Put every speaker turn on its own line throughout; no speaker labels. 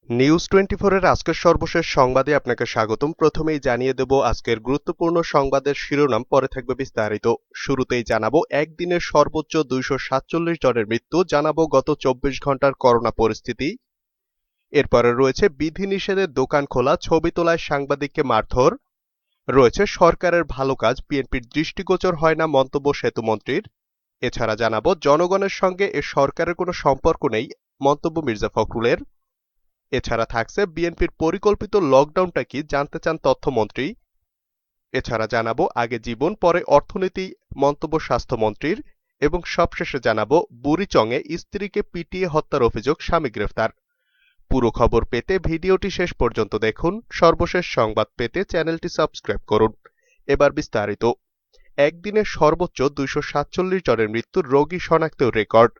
News 24 এর আজকের সর্বশেষ সংবাদে আপনাকে স্বাগতম। প্রথমেই জানিয়ে দেব আজকের গুরুত্বপূর্ণ সংবাদের শিরোনাম, পরে থাকবে বিস্তারিত। শুরুতেই জানাবো একদিনে সর্বোচ্চ 247 জনের মৃত্যু, জানাবো গত 24 ঘন্টার করোনা পরিস্থিতি। এরপরে রয়েছে বিধিনিষেধের দোকান খোলা, ছবি তোলায় সাংবাদিককে মারধর। রয়েছে সরকারের ভালো কাজ বিএনপির দৃষ্টিগোচর হয় না মন্তব্য সেতুমন্ত্রীর। এছাড়া জানাবো জনগণের সঙ্গে এ সরকারের কোনো সম্পর্ক নেই মন্তব্য মির্জা ফখরুলের। এছাড়া থাকছে বিএনপির পরিকল্পিত লকডাউনটা কি, জানতে চান তথ্যমন্ত্রী। এছাড়া জানাবো আগে জীবন পরে অর্থনীতি মন্তব্য স্বাস্থ্যমন্ত্রীর। এবং সবশেষে জানাবো বুড়িচংয়ে স্ত্রীকে পিটিয়ে হত্যার অভিযোগ, স্বামী গ্রেফতার। পুরো খবর পেতে ভিডিওটি শেষ পর্যন্ত দেখুন। সর্বশেষ সংবাদ পেতে চ্যানেলটি সাবস্ক্রাইব করুন। এবার বিস্তারিত। একদিনে সর্বোচ্চ 247 জনের মৃত্যুর, রোগী শনাক্তেও রেকর্ড।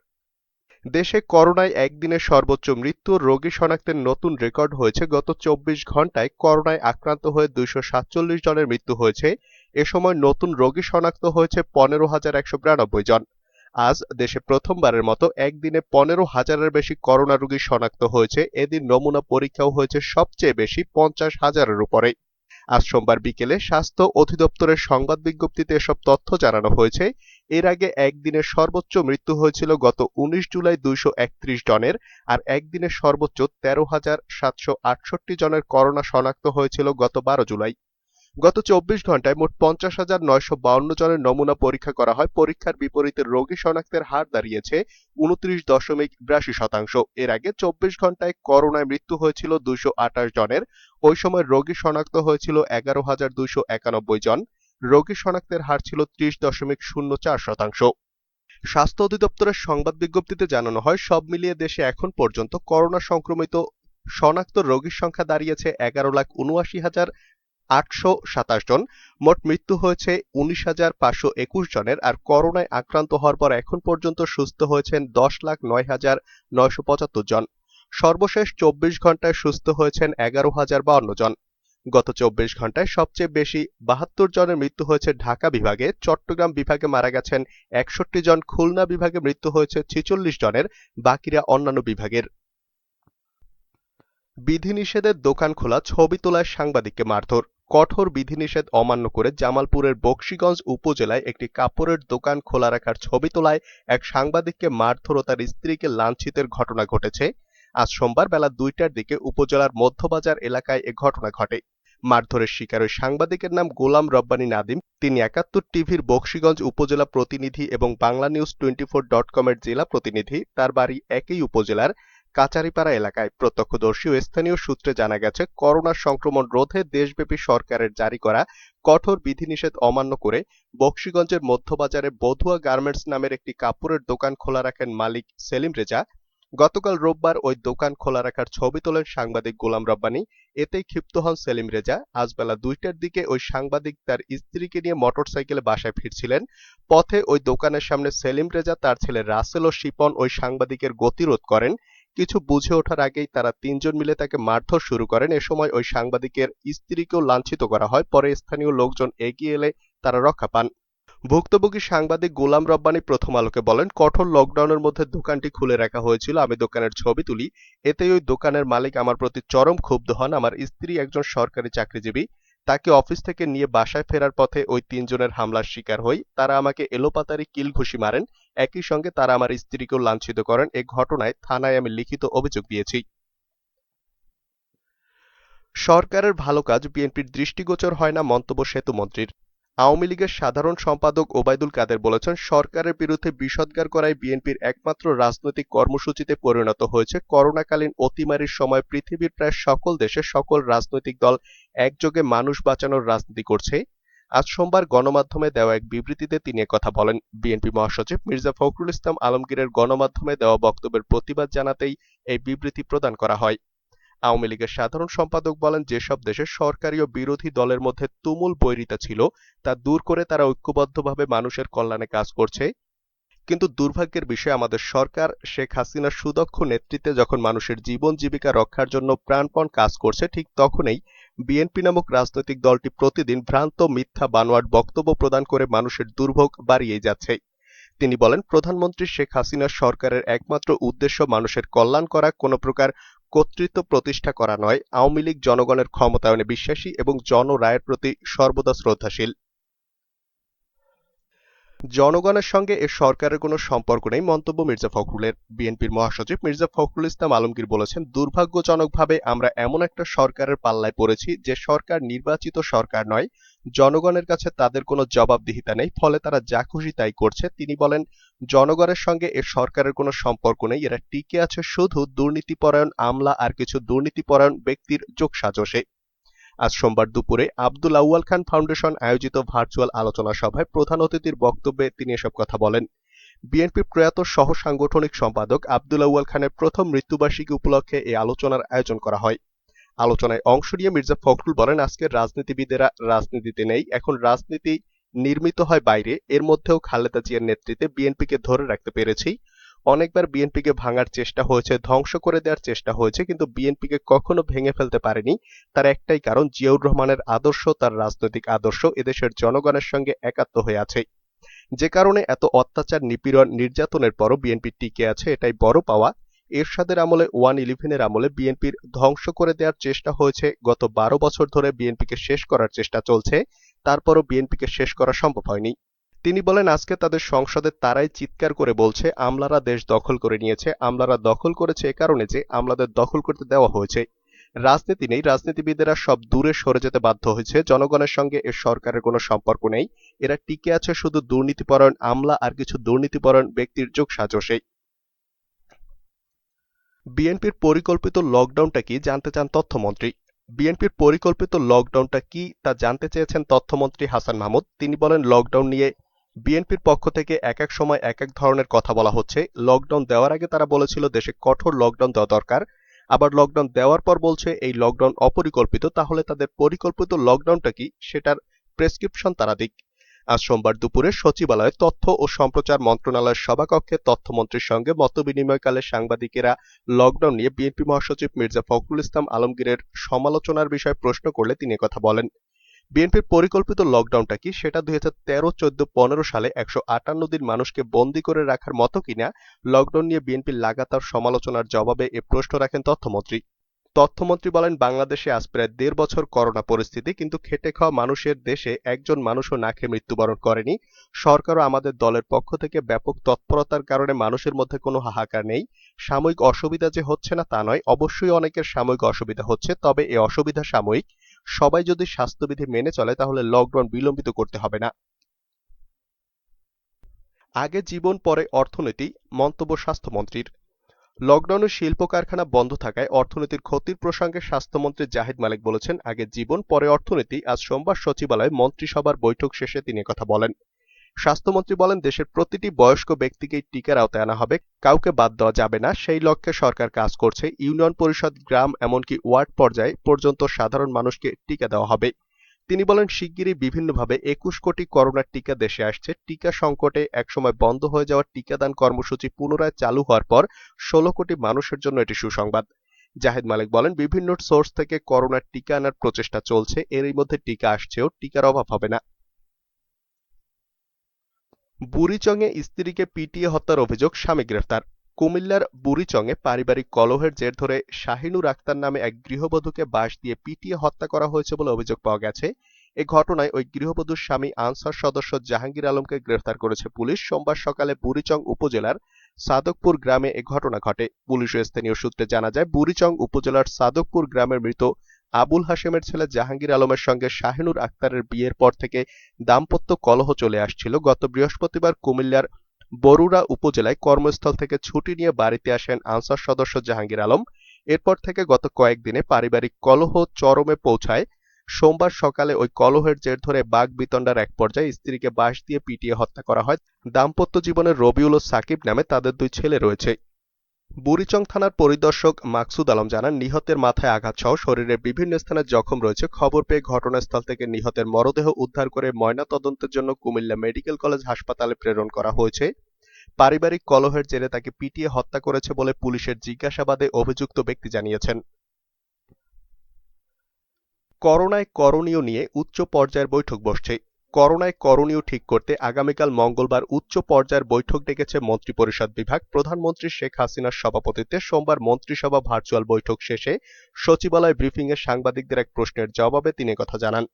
দেশে করোনায় একদিনে সর্বোচ্চ মৃত্যু রোগী শনাক্তের নতুন রেকর্ড হয়েছে। গত 24 ঘন্টায় করোনায় আক্রান্ত হয়ে 247 জনের মৃত্যু হয়েছে। এ সময় নতুন রোগী শনাক্ত হয়েছে 15,192 জন। আজ দেশে প্রথমবারের মতো একদিনে 15,000-এর বেশি করোনা রোগী শনাক্ত হয়েছে। এদিন নমুনা পরীক্ষাও হয়েছে সবচেয়ে বেশি, 50,000-এর উপরে। আজ সোমবার বিকেলে স্বাস্থ্য অধিদপ্তরের সংবাদ বিজ্ঞপ্তিতে এসব তথ্য জানানো হয়েছে। এর আগে একদিনে সর্বোচ্চ মৃত্যু হয়েছিল গত 19 জুলাই 231 জনের, আর একদিনে সর্বোচ্চ 13,768 জনের করোনা শনাক্ত হয়েছিল গত 12 জুলাই। গত 24 ঘন্টায় মোট 50,952 জনের নমুনা পরীক্ষা করা হয়। পরীক্ষার বিপরীতে রোগী শনাক্তের হার দাঁড়িয়েছে 29.82%। এর আগে 24 ঘন্টায় করোনায় মৃত্যু হয়েছিল 228 জনের। ওই সময় রোগী শনাক্ত হয়েছিল 11,291 জন। রোগী শনাক্তের হার ছিল 30.04%। স্বাস্থ্য অধিদপ্তরের সংবাদ বিজ্ঞপ্তিতে জানানো হয়, সব মিলিয়ে দেশে এখন পর্যন্ত করোনা সংক্রমিত শনাক্ত রোগীর সংখ্যা দাঁড়িয়েছে 11,79,827 জন। মোট মৃত্যু হয়েছে 19,521 জনের। আর করোনায় আক্রান্ত হওয়ার পর এখন পর্যন্ত সুস্থ হয়েছেন 10,09,975 জন। সর্বশেষ 24 ঘন্টায় সুস্থ হয়েছেন 11,052 জন। গত 24 ঘন্টায় সবচেয়ে বেশি 72 জনের মৃত্যু হয়েছে ঢাকা বিভাগে। চট্টগ্রাম বিভাগে মারা গেছেন 61 জন। খুলনা বিভাগে মৃত্যু হয়েছে 46 জনের, বাকিরা অন্যান্য বিভাগের। বিধিনিষেধের দোকান খোলা, ছবি তোলায় সাংবাদিককে মারধর। কঠোর বিধিনিষেধ অমান্য করে জামালপুরের বকশীগঞ্জ উপজেলায় একটি কাপড়ের দোকান খোলা রাখার ছবি তোলায় এক সাংবাদিককে মারধর ও তার স্ত্রীকে লাঞ্ছিতের ঘটনা ঘটেছে। আজ সোমবার বেলা 2টার দিকে উপজেলার মধ্যবাজার এলাকায় এ ঘটনা ঘটে। মারধরের শিকার ওই সাংবাদিকের নাম গোলাম রব্বানী নাদিম। তিনি 71 টিভির বকশীগঞ্জ উপজেলা প্রতিনিধি এবং বাংলানিউজ24.com এর জেলা প্রতিনিধি। তার বাড়ি একই উপজেলার কাচারিপাড়া এলাকায়। প্রত্যক্ষদর্শী ও স্থানীয় সূত্রে জানা গেছে, করোনা সংক্রমণ রোধে দেশব্যাপী সরকারের জারি করা কঠোর বিধিনিষেধ অমান্য করে বকশীগঞ্জের মধ্যবাজারে বধুয়া গার্মেন্টস নামের একটি কাপড়ের দোকান খোলা রাখেন মালিক সেলিম রেজা। গতকাল রোববার ওই দোকান খোলা রাখার ছবি তোলেন সাংবাদিক গোলাম রব্বানী। এতেই ক্ষিপ্ত হন সেলিম রেজা। আজ বেলা 2টার দিকে ওই সাংবাদিক তার স্ত্রীকে নিয়ে মোটরসাইকেলে বাসায় ফিরছিলেন। পথে ওই দোকানের সামনে সেলিম রেজা, তার ছেলে রাসেল ও শিপন ওই সাংবাদিকের গতিরোধ করেন। কিছু বুঝে ওঠার আগেই তারা তিনজন মিলে তাকে মারধর শুরু করেন। এ সময় ওই সাংবাদিকের স্ত্রীকেও লাঞ্ছিত করা হয়। পরে স্থানীয় লোকজন এগিয়ে এলে তারা রক্ষা পান। ভুক্তভোগী সাংবাদিক গোলাম রব্বানী প্রথম আলোকে বলেন, কঠোর লকডাউনের মধ্যে দোকানটি খুলে রাখা হয়েছিল। আমি দোকানের ছবি তুলি, এতেই ওই দোকানের মালিক আমার প্রতি চরম ক্ষুব্ধ হন। আমার স্ত্রী একজন সরকারি চাকরিজীবী, তাকে অফিস থেকে নিয়ে বাসায় ফেরার পথে ওই তিনজনের হামলার শিকার হই। তারা আমাকে এলোপাতাড়ি কিল ঘুষি মারেন। একই সঙ্গে তারা আমার স্ত্রীকেও লাঞ্ছিত করেন। এ ঘটনায় থানায় আমি লিখিত অভিযোগ দিয়েছি। সরকারের ভালো কাজ বিএনপির দৃষ্টিগোচর হয় না মন্তব্য সেতুমন্ত্রীর। আওয়ামী লীগের সাধারণ সম্পাদক ওবায়দুল কাদের বলেছেন, সরকারের বিরুদ্ধে বিষোদ্গার করাই বিএনপির একমাত্র রাজনৈতিক কর্মসূচিতে পরিণত হয়েছে। করোনাকালীন অতিমারির সময় পৃথিবীর প্রায় সকল দেশে সকল রাজনৈতিক দল একযোগে মানুষ বাঁচানোর রাজনীতি করছে। আজ সোমবার গণমাধ্যমে দেওয়া এক বিবৃতিতে তিনি একথা বলেন। বিএনপি মহাসচিব মির্জা ফখরুল ইসলাম আলমগীরের গণমাধ্যমে দেওয়া বক্তব্যের প্রতিবাদ জানাতেই এই বিবৃতি প্রদান করা হয়। আওয়ামী লীগের সাধারণ সম্পাদক বলেন, যেসব দেশে সরকারি ও বিরোধী দলের মধ্যে তুমুল বৈরিতা ছিল তা দূর করে তারা ঐক্যবদ্ধভাবে মানুষের কল্যাণে কাজ করছে। কিন্তু দুর্ভাগ্যের বিষয়, আমাদের সরকার শেখ হাসিনার সুদক্ষ নেতৃত্বে যখন মানুষের জীবন জীবিকা রক্ষার জন্য প্রাণপণ কাজ করছে, ঠিক তখনই বিএনপি নামক রাজনৈতিক দলটি প্রতিদিন ভ্রান্ত মিথ্যা বানোয়াট বক্তব্য প্রদান করে মানুষের দুর্ভোগ বাড়িয়েই যাচ্ছে। তিনি বলেন, প্রধানমন্ত্রী শেখ হাসিনার সরকারের একমাত্র উদ্দেশ্য মানুষের কল্যাণ করা, কোনো প্রকার কর্তৃত্ব প্রতিষ্ঠা করা নয়। আওয়ামী লীগ জনগণের ক্ষমতায়নে বিশ্বাসী এবং জনরায়ের প্রতি সর্বদা শ্রদ্ধাশীল। জনগণের সঙ্গে এ সরকারের কোনো সম্পর্ক নেই মন্তব্য মির্জা ফখরুলের। বিএনপির মহাসচিব মির্জা ফখরুল ইসলাম আলমগীর বলেছেন, দুর্ভাগ্যজনকভাবে আমরা এমন একটা সরকারের পাল্লায় পড়েছি যে সরকার নির্বাচিত সরকার নয়, জনগণের কাছে তাদের কোনো জবাবদিহিতা নেই, ফলে তারা যা খুশি তাই করছে। তিনি বলেন, জনগণের সঙ্গে এ সরকারের কোনো সম্পর্ক নেই, এরা টিকে আছে শুধু দুর্নীতিপরায়ণ আমলা আর কিছু দুর্নীতিপরায়ণ ব্যক্তির যোগসাজশে। আজ সোমবার দুপুরে আব্দুল আউয়াল খান ফাউন্ডেশন আয়োজিত ভার্চুয়াল আলোচনা সভায় প্রধান অতিথির বক্তব্যে তিনি এসব কথা বলেন। বিএনপির প্রয়াত সহ সাংগঠনিক সম্পাদক আব্দুল আউয়াল খানের প্রথম মৃত্যুবার্ষিকী উপলক্ষে এই আলোচনার আয়োজন করা হয়। আলোচনায় অংশ নিয়ে মির্জা ফখরুল বলেন, আজকের রাজনীতিবিদেরা রাজনীতিতে নেই, এখন রাজনীতি নির্মিত হয় বাইরে। এর মধ্যেও খালেদা জিয়ার নেতৃত্বে বিএনপিকে ধরে রাখতে পেরেছি। অনেকবার বিএনপিকে ভাঙার চেষ্টা হয়েছে, ধ্বংস করে দেওয়ার চেষ্টা হয়েছে, কিন্তু বিএনপিকে কখনো ভেঙে ফেলতে পারেনি। তার একটাই কারণ, জিয়াউর রহমানের আদর্শ, তার রাজনৈতিক আদর্শ এদেশের জনগণের সঙ্গে একাত্ম হয়ে আছে। যে কারণে এত অত্যাচার, নিপীড়ন, নির্যাতনের পরও বিএনপি টিকে আছে, এটাই বড় পাওয়া। এরশাদের আমলে 1-11-এর আমলে বিএনপির ধ্বংস করে দেওয়ার চেষ্টা হয়েছে, গত 12 বছর ধরে বিএনপিকে শেষ করার চেষ্টা চলছে, তারপরও বিএনপিকে শেষ করা সম্ভব হয়নি। তিনি বলেন, আজকে তাদের সংসদে তারাই চিৎকার করে বলছে আমলারা দেশ দখল করে নিয়েছে। আমলারা দখল করেছে এ কারণে যে আমলাদের দখল করতে দেওয়া হয়েছে। রাজনীতি নেই, রাজনীতিবিদেরা সব দূরে সরে যেতে বাধ্য হয়েছে। জনগণের সঙ্গে এ সরকারের কোনো সম্পর্ক নেই, এরা টিকে আছে শুধু দুর্নীতিপরায়ণ আমলা আর কিছু দুর্নীতিপরায়ণ ব্যক্তির যোগসাজশে। বিএনপির পরিকল্পিত লকডাউনটা কি জানতে চান তথ্যমন্ত্রী। বিএনপির পরিকল্পিত লকডাউনটা কি তা জানতে চেয়েছেন তথ্যমন্ত্রী হাসান মাহমুদ। তিনি বলেন, লকডাউন নিয়ে বিএনপির পক্ষ থেকে এক এক সময় এক এক ধরনের কথা বলা হচ্ছে। লকডাউন দেওয়ার আগে তারা বলেছিল দেশে কঠোর লকডাউন দেওয়া দরকার, আবার লকডাউন দেওয়ার পর বলছে এই লকডাউন অপরিকল্পিত। তাহলে তাদের পরিকল্পিত লকডাউনটা কি সেটার প্রেসক্রিপশন তারা দিক। আজ সোমবার দুপুরে সচিবালয়ে তথ্য ও সম্প্রচার মন্ত্রণালয়ের সভাকক্ষে তথ্যমন্ত্রীর সঙ্গে মতবিনিময়কালে সাংবাদিকেরা লকডাউন নিয়ে বিএনপি মহাসচিব মির্জা ফখরুল ইসলাম আলমগীরের সমালোচনার বিষয়ে প্রশ্ন করলে তিনি কথা বলেন। বিএনপির পরিকল্পিত লকডাউনটা কি সেটা 2013, 14, 15 সালে 158 দিন মানুষকে বন্দী করে রাখার মতো কিনা, লকডাউন নিয়ে বিএনপির লাগাতার সমালোচনার জবাবে এ প্রশ্ন রাখেন তথ্যমন্ত্রী। তথ্যমন্ত্রী বলেন, বাংলাদেশে আজ প্রায় 1.5 বছর করোনা পরিস্থিতি, কিন্তু খেটে খাওয়া মানুষের দেশে একজন মানুষও না খেয়ে মৃত্যুবরণ করেনি। সরকারও আমাদের দলের পক্ষ থেকে ব্যাপক তৎপরতার কারণে মানুষের মধ্যে কোনো হাহাকার নেই। সাময়িক অসুবিধা যে হচ্ছে না তা নয়, অবশ্যই অনেকের সাময়িক অসুবিধা হচ্ছে, তবে এ অসুবিধা সাময়িক। সবাই যদি স্বাস্থ্যবিধি মেনে চলে তাহলে লকডাউন বিলম্বিত করতে হবে না। আগে জীবন পরে অর্থনীতি মন্তব্য স্বাস্থ্যমন্ত্রীর। লকডাউনে শিল্প কারখানা বন্ধ থাকায় অর্থনীতির ক্ষতির প্রসঙ্গে স্বাস্থ্যমন্ত্রী জাহিদ মালিক বলেছেন, আগে জীবন পরে অর্থনীতি। আজ সোমবার সচিবালয়ে মন্ত্রিসভার বৈঠক শেষে তিনি কথা বলেন। স্বাস্থ্যমন্ত্রী বলেন, দেশের প্রতিটি বয়স্ক ব্যক্তিকেই টিকার আওতায় আনা হবে, কাউকে বাদ দেওয়া যাবে না। সেই লক্ষ্যে সরকার কাজ করছে। ইউনিয়ন পরিষদ, গ্রাম, এমনকি ওয়ার্ড পর্যায়ে পর্যন্ত সাধারণ মানুষকে টিকা দেওয়া হবে। তিনি বলেন, শিগগিরই বিভিন্নভাবে 21 কোটি করোনার টিকা দেশে আসছে। টিকা সংকটে একসময় বন্ধ হয়ে যাওয়া টিকাদান কর্মসূচি পুনরায় চালু হওয়ার পর 16 কোটি মানুষের জন্য এটি সুসংবাদ। জাহিদ মালিক বলেন, বিভিন্ন সোর্স থেকে করোনার টিকা আনার প্রচেষ্টা চলছে, এরই মধ্যে টিকা আসছেও, টিকার অভাব হবে না। বুড়িচংয়ে স্ত্রীকে পিটিয়ে হত্যার অভিযোগ, স্বামী গ্রেফতার। কুমিল্লার বুড়িচংয়ে পারিবারিক কলহের জের ধরে শাহিনুর আক্তার নামে এক গৃহবধূকে বাঁশ দিয়ে পিটিয়ে হত্যা করা হয়েছে বলে অভিযোগ পাওয়া গেছে। এ ঘটনায় ওই গৃহবধূর স্বামী আনসার সদস্য জাহাঙ্গীর আলমকে গ্রেফতার করেছে পুলিশ। সোমবার সকালে বুড়িচং উপজেলার সাদকপুর গ্রামে এ ঘটনা ঘটে। পুলিশ ও স্থানীয় সূত্রে জানা যায়, বুড়িচং উপজেলার সাদকপুর গ্রামের মৃত আবুল হাশেমের ছেলে জাহাঙ্গীর আলমের সঙ্গে শাহিনুর আক্তারের বিয়ের পর থেকে দাম্পত্য কলহ চলে আসছিল। গত বৃহস্পতিবার কুমিল্লার বরুড়া উপজেলায় কর্মস্থল থেকে ছুটি নিয়ে বাড়িতে আসেন আনসার সদস্য জাহাঙ্গীর আলম। এরপর থেকে গত কয়েকদিনে পারিবারিক কলহ চরমে পৌঁছায়। সোমবার সকালে ওই কলহের জের ধরে বাকবিতণ্ডার এক পর্যায়ে স্ত্রীকে বাঁশ দিয়ে পিটিয়ে হত্যা করা হয়। দাম্পত্য জীবনের রবিউল ও সাকিব নামে তাদের 2 ছেলে রয়েছে। বুড়িচং থানার পরিদর্শক মাকসুদ আলম জানান, নিহতের মাথায় আঘাতসহ শরীরের বিভিন্ন স্থানে জখম রয়েছে। খবর পেয়ে ঘটনাস্থল থেকে নিহতের মরদেহ উদ্ধার করে ময়নাতদন্তের জন্য কুমিল্লা মেডিকেল কলেজ হাসপাতালে প্রেরণ করা হয়েছে। পারিবারিক কলহের জেরে তাকে পিটিয়ে হত্যা করেছে বলে পুলিশের জিজ্ঞাসাবাদে অভিযুক্ত ব্যক্তি জানিয়েছেন। করোনায় করণীয় নিয়ে উচ্চ পর্যায়ের বৈঠক বসছে। করোনায় করণীয় ঠিক করতে আগামীকাল মঙ্গলবার উচ্চ পর্যায়ের বৈঠক ডেকেছে মন্ত্রিপরিষদ বিভাগ। প্রধানমন্ত্রী শেখ হাসিনার সভাপতিত্বে সোমবার মন্ত্রিসভা ভার্চুয়াল বৈঠক শেষে সচিবালয় ব্রিফিংয়ে সাংবাদিকদের এক প্রশ্নের জবাবে তিনি কথা জানান।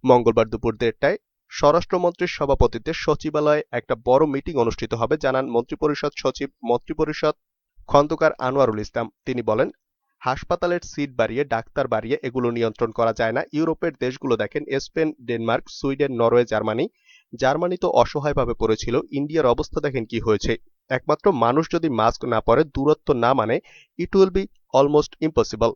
মঙ্গলবার দুপুর ১:৩০টায় স্বরাষ্ট্রমন্ত্রীর সভাপতিত্বে সচিবালয়ে একটা বড় মিটিং অনুষ্ঠিত হবে জানান মন্ত্রিপরিষদ সচিব মন্ত্রিপরিষদ খন্দকার আনোয়ারুল ইসলাম। তিনি বলেন, হাসপাতালের সিট বাড়িয়ে, ডাক্তার বাড়িয়ে এগুলো নিয়ন্ত্রণ করা যায় না। ইউরোপের দেশগুলো দেখেন, Spain, Denmark, Sweden, Norway, Germany. Germany তো অসহায়ভাবে পড়েছিল। ইন্ডিয়ার অবস্থা দেখেন কি হয়েছে। একমাত্র মানুষ যদি মাস্ক না পরে, দূরত্ব না মানে, it will be almost impossible.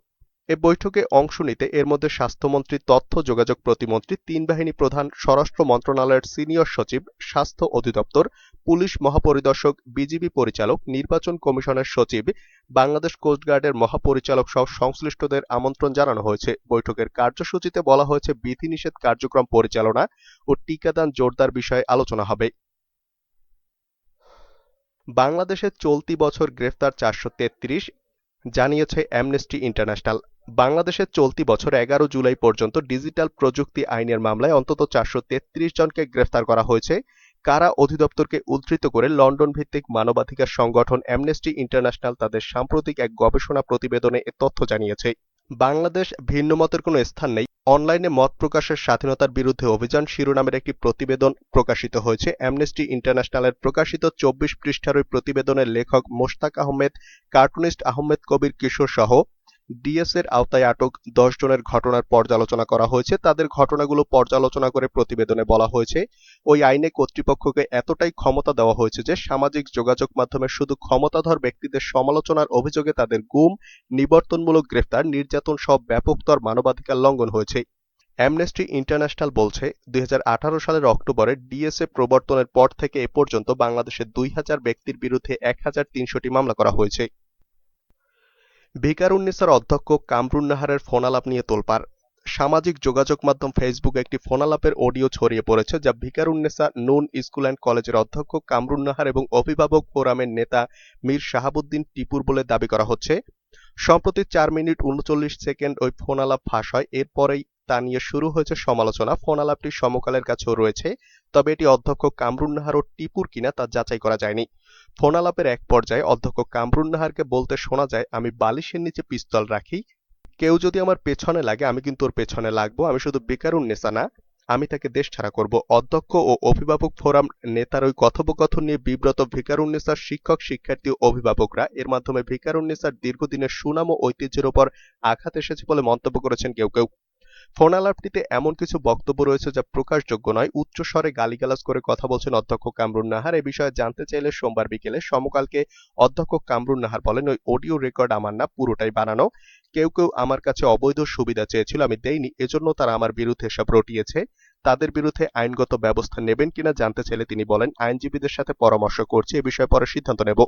এ বৈঠকে অংশ নিতে এর মধ্যে স্বাস্থ্যমন্ত্রী, তথ্য যোগাযোগ প্রতিমন্ত্রী, তিন বাহিনী প্রধান, স্বরাষ্ট্র মন্ত্রণালয়ের সিনিয়র সচিব, স্বাস্থ্য অধিদপ্তর, পুলিশ মহাপরিদর্শক, বিজিবি পরিচালক, নির্বাচন কমিশনের সচিব, বাংলাদেশ কোস্টগার্ডের মহাপরিচালক সহ সংশ্লিষ্টদের আমন্ত্রণ জানানো হয়েছে। বৈঠকের কার্যসূচিতে বলা হয়েছে বিধিনিষেধ কার্যক্রম পরিচালনা ও টিকাদান জোরদার বিষয়ে আলোচনা হবে। বাংলাদেশে চলতি বছর গ্রেফতার ৪৩৩, জানিয়েছে অ্যামনেস্টি ইন্টারন্যাশনাল। বাংলাদেশে চলতি বছর ১১ জুলাই পর্যন্ত ডিজিটাল প্রযুক্তি আইনের মামলায় অন্তত ৪৩৩ জনকে গ্রেফতার করা হয়েছে। কারা অধিদপ্তরকে উদ্ধৃত করে লন্ডন ভিত্তিক মানবাধিকার সংগঠন অ্যামনেস্টি ইন্টারন্যাশনাল তাদের সাম্প্রতিক এক গবেষণা প্রতিবেদনে এ তথ্য জানিয়েছে। বাংলাদেশ ভিন্নমতের কোনো স্থান নেই, অনলাইনে মত প্রকাশের স্বাধীনতার বিরুদ্ধে অভিযান শিরোনামের একটি প্রতিবেদন প্রকাশিত হয়েছে। অ্যামনেস্টি ইন্টারন্যাশনালের প্রকাশিত ২৪ পৃষ্ঠার ওই প্রতিবেদনের লেখক মোশতাক আহমেদ, কার্টুনিস্ট আহমেদ কবির কিশোর সহ ডিএসের আওতায় আটক ১০ জনের ঘটনার পর্যালোচনা করা হয়েছে। তাদের ঘটনাগুলো পর্যালোচনা করে প্রতিবেদনে বলা হয়েছে, ওই আইনে কর্তৃপক্ষকে এতটাই ক্ষমতা দেওয়া হয়েছে যে সামাজিক যোগাযোগ মাধ্যমে শুধু ক্ষমতাধর ব্যক্তিদের সমালোচনার অভিযোগে তাদের গুম, নিবর্তনমূলক গ্রেফতার, নির্যাতন সহ ব্যাপকতর মানবাধিকার লঙ্ঘন হয়েছে। অ্যামনেস্টি ইন্টারন্যাশনাল বলছে, ২০১৮ সালের অক্টোবরে ডিএসএ প্রবর্তনের পর থেকে এ পর্যন্ত বাংলাদেশে ২,০০০ ব্যক্তির বিরুদ্ধে ১,৩০০টি মামলা করা হয়েছে। ভিকারুননিসার অধ্যক্ষ কামরুন নাহারের ফোনালাপ নিয়ে তোলপাড়। সামাজিক যোগাযোগ মাধ্যম ফেসবুকে একটি ফোনালাপের অডিও ছড়িয়ে পড়েছে যা ভিকারুননিসা নুন স্কুল অ্যান্ড কলেজের অধ্যক্ষ কামরুন নাহার এবং অভিভাবক ফোরামের নেতা মীর শাহাবুদ্দিন টিপুর বলে দাবি করা হচ্ছে। সম্প্রতি ৪ মিনিট ৩৯ সেকেন্ড ওই ফোনালাপ ফাঁস হয়। এরপরেই তা নিয়ে শুরু হয়েছে সমালোচনা। ফোনালাপটি সমকালের কাছেও রয়েছে, তবে এটি অধ্যক্ষ কামরুন নাহার ও টিপুর কিনা তা যাচাই করা যায়নি। ফোনালাপের এক পর্যায়ে অধ্যক্ষ কামরুন নাহারকে বলতে শোনা যায়, আমি বালিশের নিচে পিস্তল রাখি, কেউ যদি আমার পেছনে লাগে আমি কিন্তু ওর পেছনে লাগবো। আমি শুধু ভিকারুননিসা না, আমি তাকে দেশছাড়া করব। অধ্যক্ষ ও অভিভাবক ফোরাম নেতার ওই কথোপকথন নিয়ে বিব্রত ভিকারুননিসার শিক্ষক, শিক্ষার্থী ও অভিভাবকরা। এর মাধ্যমে ভিকারুননিসার দীর্ঘদিনের সুনাম ও ঐতিহ্যের ওপর আঘাত এসেছে বলে মন্তব্য করেছেন কেউ কেউ। ফোনালাপটিতে এমন কিছু বক্তব্য রয়েছে যা প্রকাশযোগ্য নয়। উচ্চস্বরে গালিগালাজ করে কথা বলছেন অধ্যক্ষ কামরুন নাহার। এ বিষয়ে জানতে চাইলে সোমবার বিকেলে সমকালকে অধ্যক্ষ কামরুন নাহার বলেন, ওই অডিও রেকর্ড আমার না, পুরোটাই বানানো। কেউ কেউ আমার কাছে অবৈধ সুবিধা চেয়েছিল, আমি দেইনি, এজন্য তারা আমার বিরুদ্ধে এসব রটিয়েছে। তাদের বিরুদ্ধে আইনগত ব্যবস্থা নেবেন কিনা জানতে চাইলে তিনি বলেন, আইনজীবীদের সাথে পরামর্শ করছি, এ বিষয়ে পরে সিদ্ধান্ত নেব।